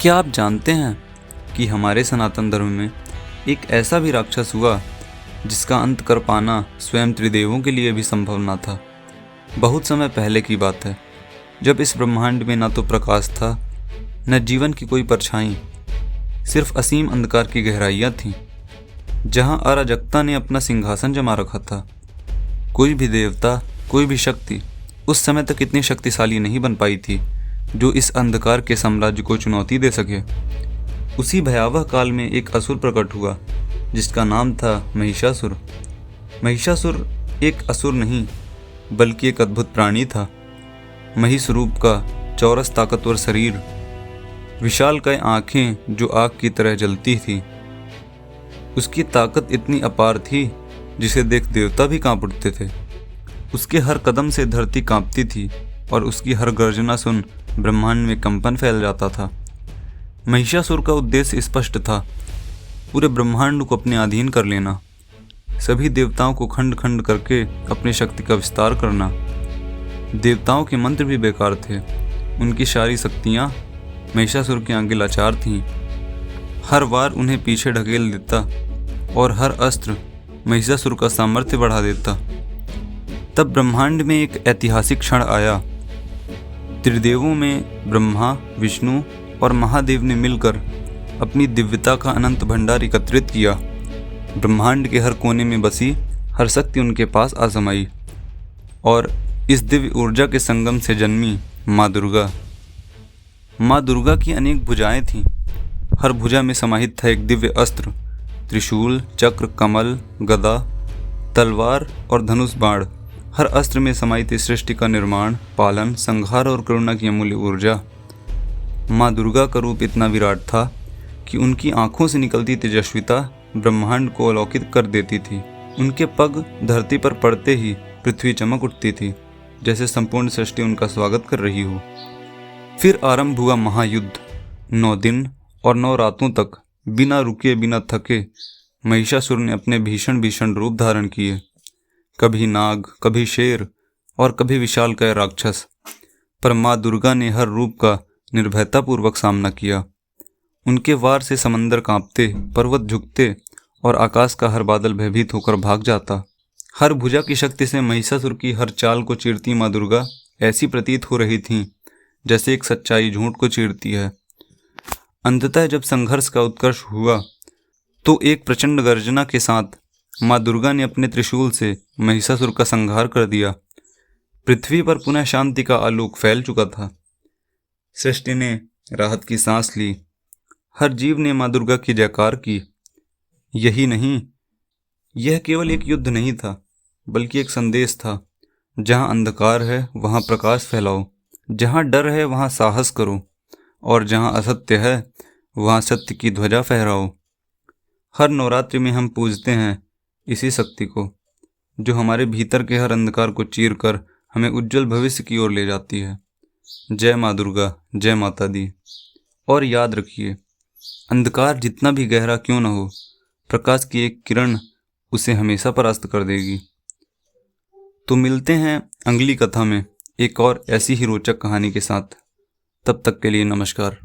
क्या आप जानते हैं कि हमारे सनातन धर्म में एक ऐसा भी राक्षस हुआ जिसका अंत कर पाना स्वयं त्रिदेवों के लिए भी संभव न था। बहुत समय पहले की बात है, जब इस ब्रह्मांड में न तो प्रकाश था न जीवन की कोई परछाई, सिर्फ असीम अंधकार की गहराइयाँ थीं, जहाँ अराजकता ने अपना सिंहासन जमा रखा था। कोई भी देवता, कोई भी शक्ति उस समय तक इतनी शक्तिशाली नहीं बन पाई थी जो इस अंधकार के साम्राज्य को चुनौती दे सके। उसी भयावह काल में एक असुर प्रकट हुआ जिसका नाम था महिषासुर। महिषासुर एक असुर नहीं बल्कि एक अद्भुत प्राणी था। महिष रूप का चौरस ताकतवर शरीर, विशालकाय आंखें जो आग की तरह जलती थी। उसकी ताकत इतनी अपार थी जिसे देख देवता भी कांप उठते थे। उसके हर कदम से धरती कांपती थी और उसकी हर गर्जना सुन ब्रह्मांड में कंपन फैल जाता था। महिषासुर का उद्देश्य स्पष्ट था, पूरे ब्रह्मांड को अपने अधीन कर लेना, सभी देवताओं को खंड खंड करके अपनी शक्ति का विस्तार करना। देवताओं के मंत्र भी बेकार थे, उनकी सारी शक्तियाँ महिषासुर के आगे लाचार थीं। हर बार उन्हें पीछे ढकेल देता और हर अस्त्र महिषासुर का सामर्थ्य बढ़ा देता। तब ब्रह्मांड में एक ऐतिहासिक क्षण आया। त्रिदेवों में ब्रह्मा, विष्णु और महादेव ने मिलकर अपनी दिव्यता का अनंत भंडार एकत्रित किया। ब्रह्मांड के हर कोने में बसी हर शक्ति उनके पास आ समाई और इस दिव्य ऊर्जा के संगम से जन्मी माँ दुर्गा। माँ दुर्गा की अनेक भुजाएं थीं। हर भुजा में समाहित था एक दिव्य अस्त्र, त्रिशूल, चक्र, कमल, गदा, तलवार और धनुष बाण। हर अस्त्र में समाई थी सृष्टि का निर्माण, पालन, संहार और करुणा की अमूल्य ऊर्जा। माँ दुर्गा का रूप इतना विराट था कि उनकी आंखों से निकलती तेजस्विता ब्रह्मांड को अलौकिक कर देती थी। उनके पग धरती पर पड़ते ही पृथ्वी चमक उठती थी, जैसे संपूर्ण सृष्टि उनका स्वागत कर रही हो। फिर आरंभ हुआ महायुद्ध। 9 दिन और 9 रातों तक बिना रुके बिना थके महिषासुर ने अपने भीषण भीषण रूप धारण किए, कभी नाग, कभी शेर और कभी विशालकाय राक्षस। पर माँ दुर्गा ने हर रूप का निर्भयतापूर्वक सामना किया। उनके वार से समंदर कांपते, पर्वत झुकते और आकाश का हर बादल भयभीत होकर भाग जाता। हर भुजा की शक्ति से महिषासुर की हर चाल को चीरती माँ दुर्गा ऐसी प्रतीत हो रही थीं जैसे एक सच्चाई झूठ को चीरती है। अंततः जब संघर्ष का उत्कर्ष हुआ तो एक प्रचंड गर्जना के साथ माँ दुर्गा ने अपने त्रिशूल से महिषासुर का संहार कर दिया। पृथ्वी पर पुनः शांति का आलोक फैल चुका था। सृष्टि ने राहत की सांस ली। हर जीव ने माँ दुर्गा की जयकार की। यही नहीं, यह केवल एक युद्ध नहीं था बल्कि एक संदेश था। जहाँ अंधकार है वहाँ प्रकाश फैलाओ, जहाँ डर है वहाँ साहस करो और जहाँ असत्य है वहाँ सत्य की ध्वजा फहराओ। हर नवरात्रि में हम पूजते हैं इसी शक्ति को, जो हमारे भीतर के हर अंधकार को चीर कर हमें उज्जवल भविष्य की ओर ले जाती है। जय माँ दुर्गा, जय माता दी। और याद रखिए, अंधकार जितना भी गहरा क्यों न हो, प्रकाश की एक किरण उसे हमेशा परास्त कर देगी। तो मिलते हैं अगली कथा में एक और ऐसी ही रोचक कहानी के साथ। तब तक के लिए नमस्कार।